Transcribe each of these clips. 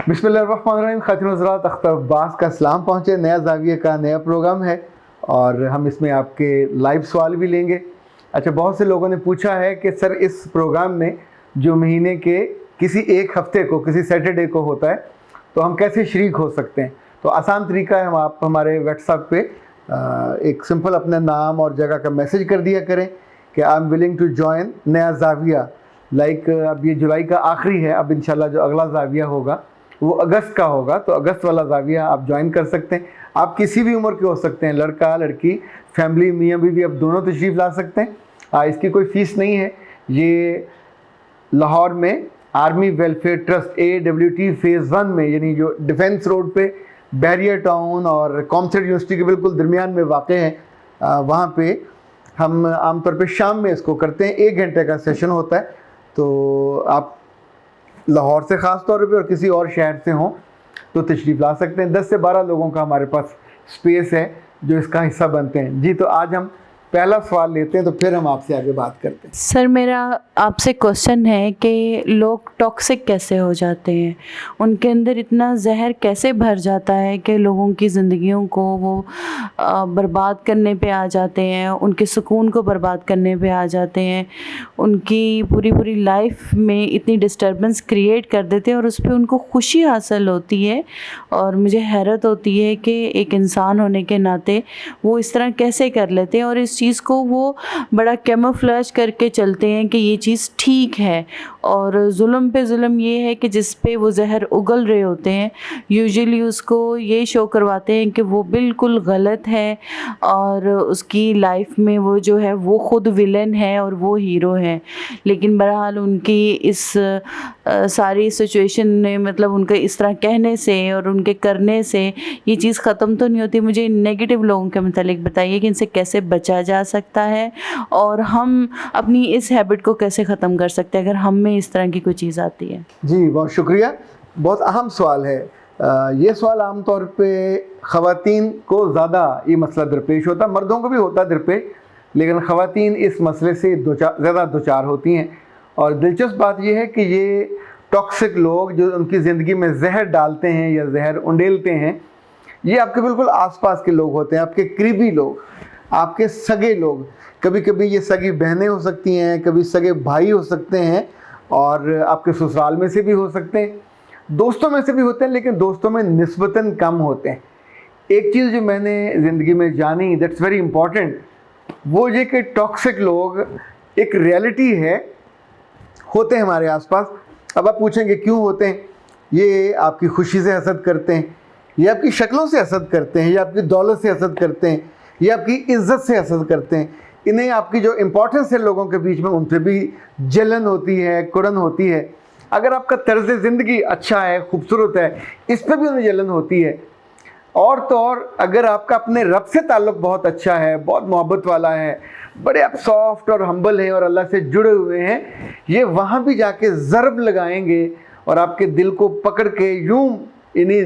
बिस्मिल्लाहिर्रहमानिर्रहीम। ख़ातिन हज़रात, अख्तर अब्बास का सलाम पहुँचे। नया ज़ाविया का नया प्रोग्राम है और हम इसमें आपके लाइव सवाल भी लेंगे। अच्छा, बहुत से लोगों ने पूछा है कि सर इस प्रोग्राम में जो महीने के किसी एक हफ़्ते को, किसी सैटरडे को होता है, तो हम कैसे शरीक हो सकते हैं। तो आसान तरीका है, आप हमारे व्हाट्सएप पे एक सिंपल अपना नाम और जगह का मैसेज कर दिया करें कि I am willing to join नया ज़ाविया। लाइक अब ये जुलाई का आखिरी है, अब इंशाल्लाह जो अगला ज़ाविया होगा वो अगस्त का होगा, तो अगस्त वाला ज़ाविया आप ज्वाइन कर सकते हैं। आप किसी भी उम्र के हो सकते हैं, लड़का लड़की, फैमिली, मियाँ बीवी, आप दोनों तशरीफ़ ला सकते हैं। इसकी कोई फ़ीस नहीं है। ये लाहौर में army welfare trust AWT phase 1 में, यानी जो डिफेंस रोड पे बैरियर टाउन और कॉमसेट यूनिवर्सिटी के बिल्कुल दरमियान में वाक़ है, वहाँ पे हम आमतौर पे शाम में इसको करते हैं। 1 घंटे का सेशन होता है। तो आप लाहौर से ख़ास तौर पे और किसी और शहर से हों तो तशरीफ़ ला सकते हैं। 10 से 12 लोगों का हमारे पास स्पेस है जो इसका हिस्सा बनते हैं। जी, तो आज हम पहला सवाल लेते हैं, तो फिर हम आपसे आगे बात करते हैं। सर, मेरा आपसे क्वेश्चन है कि लोग टॉक्सिक कैसे हो जाते हैं, उनके अंदर इतना जहर कैसे भर जाता है कि लोगों की ज़िंदगियों को वो बर्बाद करने पे आ जाते हैं, उनके सुकून को बर्बाद करने पे आ जाते हैं, उनकी पूरी लाइफ में इतनी डिस्टर्बेंस क्रिएट कर देते हैं और उस पर उनको खुशी हासिल होती है। और मुझे हैरत होती है कि एक इंसान होने के नाते वो इस तरह कैसे कर लेते हैं और इस चीज़ को वो बड़ा कैमोफ्लेज करके चलते हैं कि ये चीज़ ठीक है। और जुल्म पे जुल्म ये है कि जिस पे वो जहर उगल रहे होते हैं, यूजुअली उसको ये शो करवाते हैं कि वो बिल्कुल गलत है और उसकी लाइफ में वो जो है वो खुद विलन है और वो हीरो है। लेकिन बहरहाल उनकी इस सारी सिचुएशन में, मतलब उनके इस तरह कहने से और उनके करने से ये चीज़ ख़त्म तो नहीं होती। मुझे नेगेटिव लोगों के मतलब बताइए कि इनसे कैसे बचा जा सकता है और हम अपनी इस हैबिट को कैसे ख़त्म कर सकते हैं अगर हम में इस तरह की कोई चीज़ आती है। जी, बहुत शुक्रिया। बहुत अहम सवाल है। ये सवाल आमतौर पे ख़वातीन को ज़्यादा ये मसला दरपेश होता है, मर्दों को भी होता है दरपेश, लेकिन ख़वातीन इस मसले से ज़्यादा दो चार होती हैं। और दिलचस्प बात यह है कि ये टॉक्सिक लोग जो उनकी ज़िंदगी में जहर डालते हैं या जहर उंडेलते हैं, ये आपके बिल्कुल आसपास के लोग होते हैं, आपके करीबी लोग, आपके सगे लोग। कभी कभी ये सगी बहनें हो सकती हैं, कभी सगे भाई हो सकते हैं, और आपके ससुराल में से भी हो सकते हैं, दोस्तों में से भी होते हैं, लेकिन दोस्तों में निस्बतन कम होते हैं। एक चीज़ जो मैंने ज़िंदगी में जानी, दैट्स वेरी इंपॉर्टेंट, वो ये कि टॉक्सिक लोग एक रियलिटी है, होते हैं हमारे आसपास। अब आप पूछेंगे क्यों होते हैं। ये आपकी खुशी से हसद करते हैं, ये आपकी शक्लों से हसद करते हैं, ये आपकी दौलत से हसद करते हैं, ये आपकी इज़्ज़त से हसद करते हैं। इन्हें आपकी जो इम्पोर्टेंस है लोगों के बीच में, उनसे भी जलन होती है, कुड़न होती है। अगर आपका तर्ज ज़िंदगी अच्छा है, खूबसूरत है, इस पर भी उन्हें जलन होती है। और तो और अगर आपका अपने रब से ताल्लुक़ बहुत अच्छा है, बहुत मोहब्बत वाला है, बड़े आप सॉफ्ट और हम्बल हैं और अल्लाह से जुड़े हुए हैं, ये वहाँ भी जाके ज़रब लगाएंगे और आपके दिल को पकड़ के यूँ इन्हीं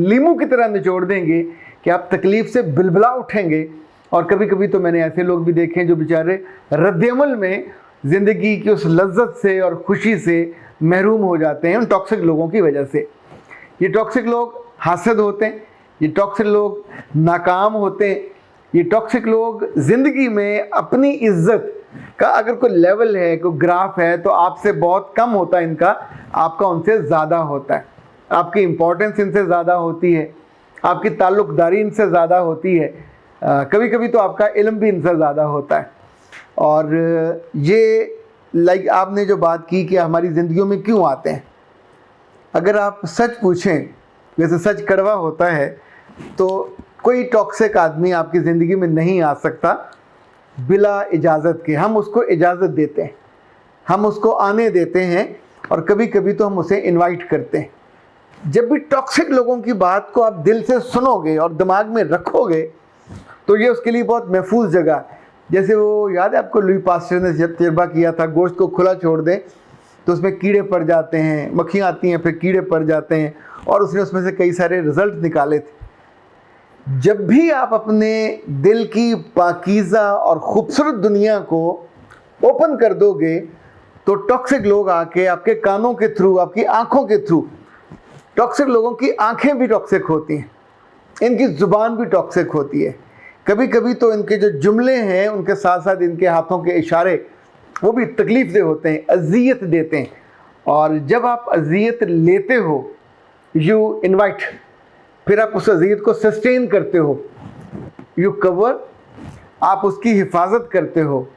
लीमू की तरह निचोड़ देंगे कि आप तकलीफ़ से बिलबिला उठेंगे। और कभी कभी तो मैंने ऐसे लोग भी देखे हैं जो बेचारे रद्द-ए-अमल में ज़िंदगी की उस लज्जत से और खुशी से महरूम हो जाते हैं उन टॉक्सिक लोगों की वजह से। ये टॉक्सिक लोग हासद होते हैं, ये टॉक्सिक लोग नाकाम होते हैं, ये टॉक्सिक लोग ज़िंदगी में अपनी इज़्ज़त का अगर कोई लेवल है, कोई ग्राफ है, तो आपसे बहुत कम होता है इनका, आपका उनसे ज़्यादा होता है। आपकी इम्पोर्टेंस इनसे ज़्यादा होती है, आपकी ताल्लुक़दारी इनसे ज़्यादा होती है, कभी कभी तो आपका इल्म भी इनसे ज़्यादा होता है। और ये लाइक आपने जो बात की कि हमारी ज़िंदगियों में क्यों आते हैं, अगर आप सच पूछें, वैसे सच कड़वा होता है, तो कोई टॉक्सिक आदमी आपकी ज़िंदगी में नहीं आ सकता बिला इजाज़त के। हम उसको इजाज़त देते हैं, हम उसको आने देते हैं, और कभी कभी तो हम उसे इनवाइट करते हैं। जब भी टॉक्सिक लोगों की बात को आप दिल से सुनोगे और दिमाग में रखोगे, तो ये उसके लिए बहुत महफूज जगह है। जैसे वो याद है आपको, लुई पास्चर ने जब तजर्बा किया था, गोश्त को खुला छोड़ दें तो उसमें कीड़े पड़ जाते हैं, मक्खियाँ आती हैं, फिर कीड़े पड़ जाते हैं, और उसने उसमें से कई सारे रिज़ल्ट निकाले थे। जब भी आप अपने दिल की पाकीज़ा और ख़ूबसूरत दुनिया को ओपन कर दोगे, तो टॉक्सिक लोग आके आपके कानों के थ्रू, आपकी आँखों के थ्रू टॉक्सिक लोगों की आंखें भी टॉक्सिक होती हैं, इनकी ज़ुबान भी टॉक्सिक होती है, कभी कभी तो इनके जो जुमले हैं उनके साथ साथ इनके हाथों के इशारे वो भी तकलीफ देह होते हैं, अजियत देते हैं। और जब आप अजियत लेते हो, यू इनवाइट, फिर आप उस अजियत को सस्टेन करते हो, यू कवर, आप उसकी हिफाजत करते हो,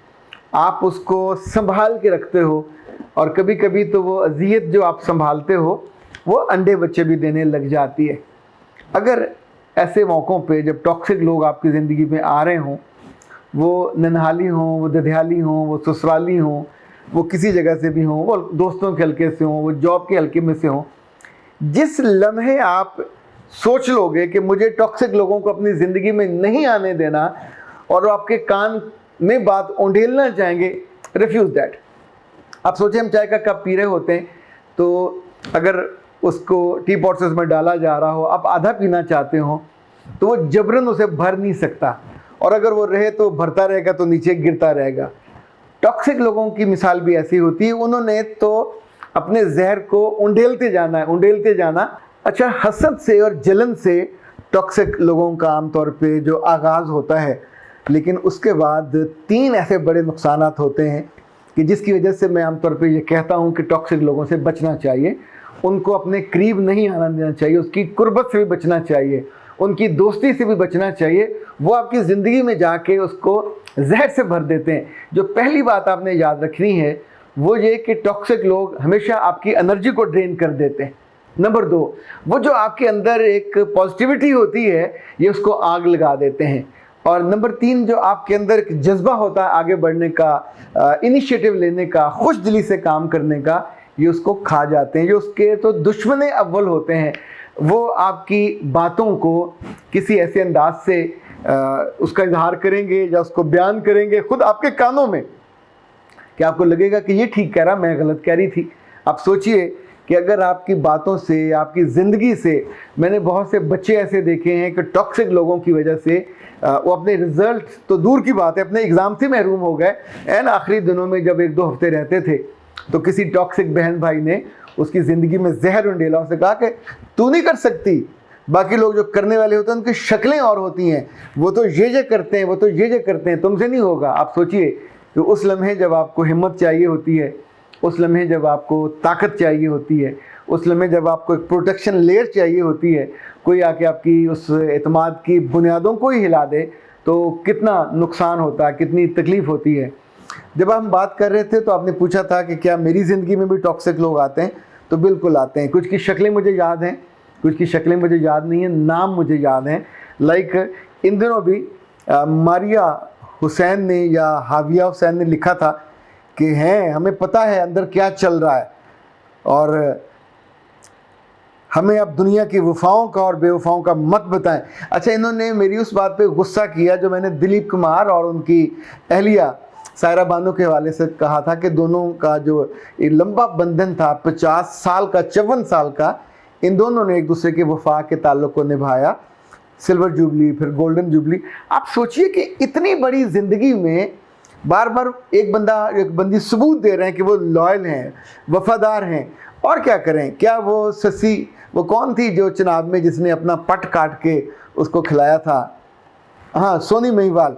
आप उसको संभाल के रखते हो, और कभी कभी तो वो अजियत जो आप संभालते हो वो अंडे बच्चे भी देने लग जाती है। अगर ऐसे मौक़ों पे जब टॉक्सिक लोग आपकी ज़िंदगी में आ रहे हों, वो ननहाली हों, वो ददियाली हों, वो ससुराली हों, वो किसी जगह से भी हों, वो दोस्तों के हल्के से हों, वो जॉब के हल्के में से हों, जिस लम्हे आप सोच लोगे कि मुझे टॉक्सिक लोगों को अपनी ज़िंदगी में नहीं आने देना और वो आपके कान में बात ओंडेलना चाहेंगे, रिफ्यूज़ दैट। आप सोचें हम चाय का कप पी रहे होते हैं, तो अगर उसको टी बॉक्सेस में डाला जा रहा हो, आप आधा पीना चाहते हो तो वो जबरन उसे भर नहीं सकता, और अगर वो रहे तो भरता रहेगा तो नीचे गिरता रहेगा। टॉक्सिक लोगों की मिसाल भी ऐसी होती है, उन्होंने तो अपने जहर को उंडेलते जाना है, उंडेलते जाना। अच्छा, हसद से और जलन से टॉक्सिक लोगों का आमतौर पे जो आगाज़ होता है, लेकिन उसके बाद 3 ऐसे बड़े नुकसानात होते हैं कि जिसकी वजह से मैं आमतौर पे ये कहता हूँ कि टॉक्सिक लोगों से बचना चाहिए, उनको अपने करीब नहीं आना देना चाहिए, उसकी कुर्बत से भी बचना चाहिए, उनकी दोस्ती से भी बचना चाहिए। वो आपकी ज़िंदगी में जाके उसको जहर से भर देते हैं। जो पहली बात आपने याद रखनी है वो ये कि टॉक्सिक लोग हमेशा आपकी एनर्जी को ड्रेन कर देते हैं। नंबर 2, वो जो आपके अंदर एक पॉजिटिविटी होती है ये उसको आग लगा देते हैं। और नंबर 3, जो आपके अंदर एक जज्बा होता है आगे बढ़ने का, इनिशिएटिव लेने का, खुश दिली से काम करने का, ये उसको खा जाते हैं। जो उसके तो दुश्मन अव्वल होते हैं, वो आपकी बातों को किसी ऐसे अंदाज से उसका इजहार करेंगे या उसको बयान करेंगे खुद आपके कानों में कि आपको लगेगा कि ये ठीक कह रहा, मैं गलत कह रही थी। आप सोचिए कि अगर आपकी बातों से, आपकी ज़िंदगी से, मैंने बहुत से बच्चे ऐसे देखे हैं कि टॉक्सिक लोगों की वजह से वो अपने रिज़ल्ट तो दूर की बात है, अपने एग्ज़ाम से महरूम हो गए। एन आखिरी दिनों में जब 1-2 हफ्ते रहते थे तो किसी टॉक्सिक बहन भाई ने उसकी ज़िंदगी में जहर उंडेला, उससे कहा कि तू नहीं कर सकती, बाकी लोग जो करने वाले होते हैं उनकी शक्लें और होती हैं, वो तो ये करते हैं, वो तो ये करते हैं, तुमसे नहीं होगा। आप सोचिए कि उस लम्हे जब आपको हिम्मत चाहिए होती है, उस लम्हे जब आपको ताकत चाहिए होती है, उस लम्हे जब आपको एक प्रोटेक्शन लेयर चाहिए होती है, कोई आके आपकी उस एतमाद की बुनियादों को ही हिला दे, तो कितना नुकसान होता है, कितनी तकलीफ़ होती है। जब हम बात कर रहे थे तो आपने पूछा था कि क्या मेरी ज़िंदगी में भी टॉक्सिक लोग आते हैं, तो बिल्कुल आते हैं। कुछ की शक्लें मुझे याद हैं, कुछ की शक्लें मुझे याद नहीं हैं, नाम मुझे याद हैं। लाइक इन दिनों भी मारिया हुसैन ने या हाविया हुसैन ने लिखा था कि हैं हमें पता है अंदर क्या चल रहा है और हमें अब दुनिया की वफ़ाओं का और बेवफ़ाओं का मत बताएं। अच्छा, इन्होंने मेरी उस बात पे गुस्सा किया जो मैंने दिलीप कुमार और उनकी अहलिया सायरा बानो के हवाले से कहा था कि दोनों का जो एक लंबा बंधन था 50 साल का, 54 साल का, इन दोनों ने एक दूसरे के वफा के ताल्लुक़ को निभाया, सिल्वर जुबली फिर गोल्डन जुबली। आप सोचिए कि इतनी बड़ी ज़िंदगी में बार बार एक बंदी सबूत दे रहे हैं कि वो लॉयल हैं, वफ़ादार हैं, और क्या करें। क्या वो ससी, वो कौन थी जो चनाब में जिसने अपना पट काट के उसको खिलाया था, हाँ सोनी महिवाल।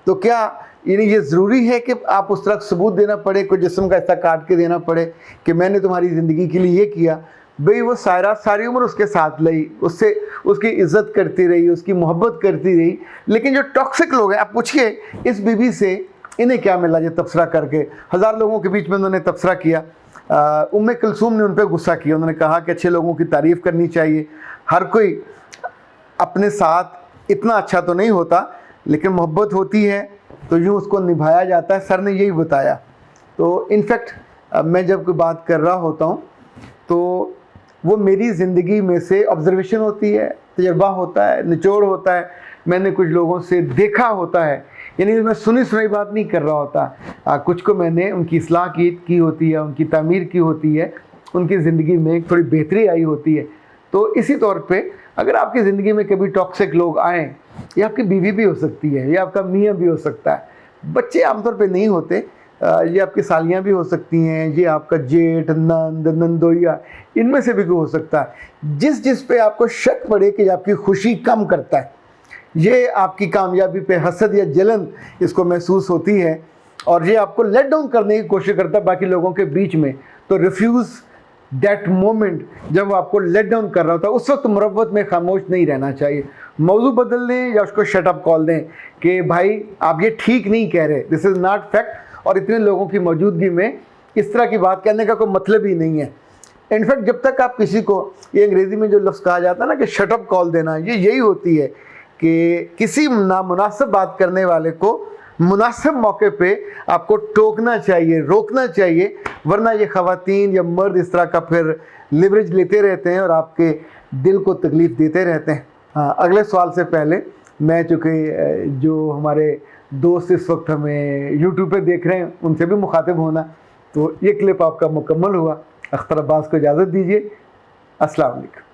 तो क्या ये ज़रूरी है कि आप उस तरह सबूत देना पड़े, कोई जिस्म का हिस्सा काट के देना पड़े कि मैंने तुम्हारी ज़िंदगी के लिए ये किया। भाई वो सायरा सारी उम्र उसके साथ रही, उससे उसकी इज़्ज़त करती रही, उसकी मोहब्बत करती रही। लेकिन जो टॉक्सिक लोग हैं, आप पूछिए इस बीबी से इन्हें क्या मिला ये तबसरा करके। 1000 लोगों के बीच में उन्होंने तबसरा किया। उम्मे कुलसूम ने उन पर गुस्सा किया, उन्होंने कहा कि अच्छे लोगों की तारीफ़ करनी चाहिए, हर कोई अपने साथ इतना अच्छा तो नहीं होता, लेकिन मोहब्बत होती है तो यूँ उसको निभाया जाता है। सर ने यही बताया। तो इनफैक्ट मैं जब कोई बात कर रहा होता हूँ तो वो मेरी ज़िंदगी में से ऑब्जर्वेशन होती है, तजर्बा होता है, निचोड़ होता है, मैंने कुछ लोगों से देखा होता है, यानी मैं सुनी सुनाई बात नहीं कर रहा होता। कुछ को मैंने उनकी इस्लाह की होती है, उनकी तामीर की होती है, उनकी ज़िंदगी में थोड़ी बेहतरी आई होती है। तो इसी तौर पे अगर आपकी ज़िंदगी में कभी टॉक्सिक लोग आएँ, ये आपकी बीवी भी हो सकती है, ये आपका मियाँ भी हो सकता है, बच्चे आमतौर पे नहीं होते, یہ آپ کی سالیاں بھی ہو سکتی ہیں، یہ آپ کا جیٹھ، نند، نندویا، ان میں سے بھی کوئی ہو سکتا ہے۔ جس پہ آپ کو شک پڑے کہ یہ آپ کی خوشی کم کرتا ہے، یہ آپ کی کامیابی پہ حسد یا جلن اس کو محسوس ہوتی ہے، اور یہ آپ کو لیٹ ڈاؤن کرنے کی کوشش کرتا ہے باقی لوگوں کے بیچ میں، تو ریفیوز دیٹ مومنٹ، جب وہ آپ کو لیٹ ڈاؤن کر رہا ہوتا ہے اس وقت مروت میں خاموش نہیں رہنا چاہیے، موضوع بدل دیں یا اس کو شٹ اپ کال دیں کہ بھائی آپ یہ ٹھیک نہیں کہہ رہے، دس از ناٹ فیکٹ، اور اتنے لوگوں کی موجودگی میں اس طرح کی بات کہنے کا کوئی مطلب ہی نہیں ہے۔ انفیکٹ جب تک آپ کسی کو، یہ انگریزی میں جو لفظ کہا جاتا ہے نا کہ شٹ اپ کال دینا، یہ یہی ہوتی ہے کہ کسی نامناسب بات کرنے والے کو مناسب موقع پہ آپ کو ٹوکنا چاہیے، روکنا چاہیے، ورنہ یہ خواتین یا مرد اس طرح کا پھر لیوریج لیتے رہتے ہیں اور آپ کے دل کو تکلیف دیتے رہتے ہیں۔ ہاں، اگلے سوال سے پہلے میں، چونکہ جو ہمارے دوست اس وقت ہمیں یوٹیوب پہ دیکھ رہے ہیں ان سے بھی مخاطب ہونا، تو یہ کلپ آپ کا مکمل ہوا۔ اختر عباس کو اجازت دیجیے، السلام علیکم۔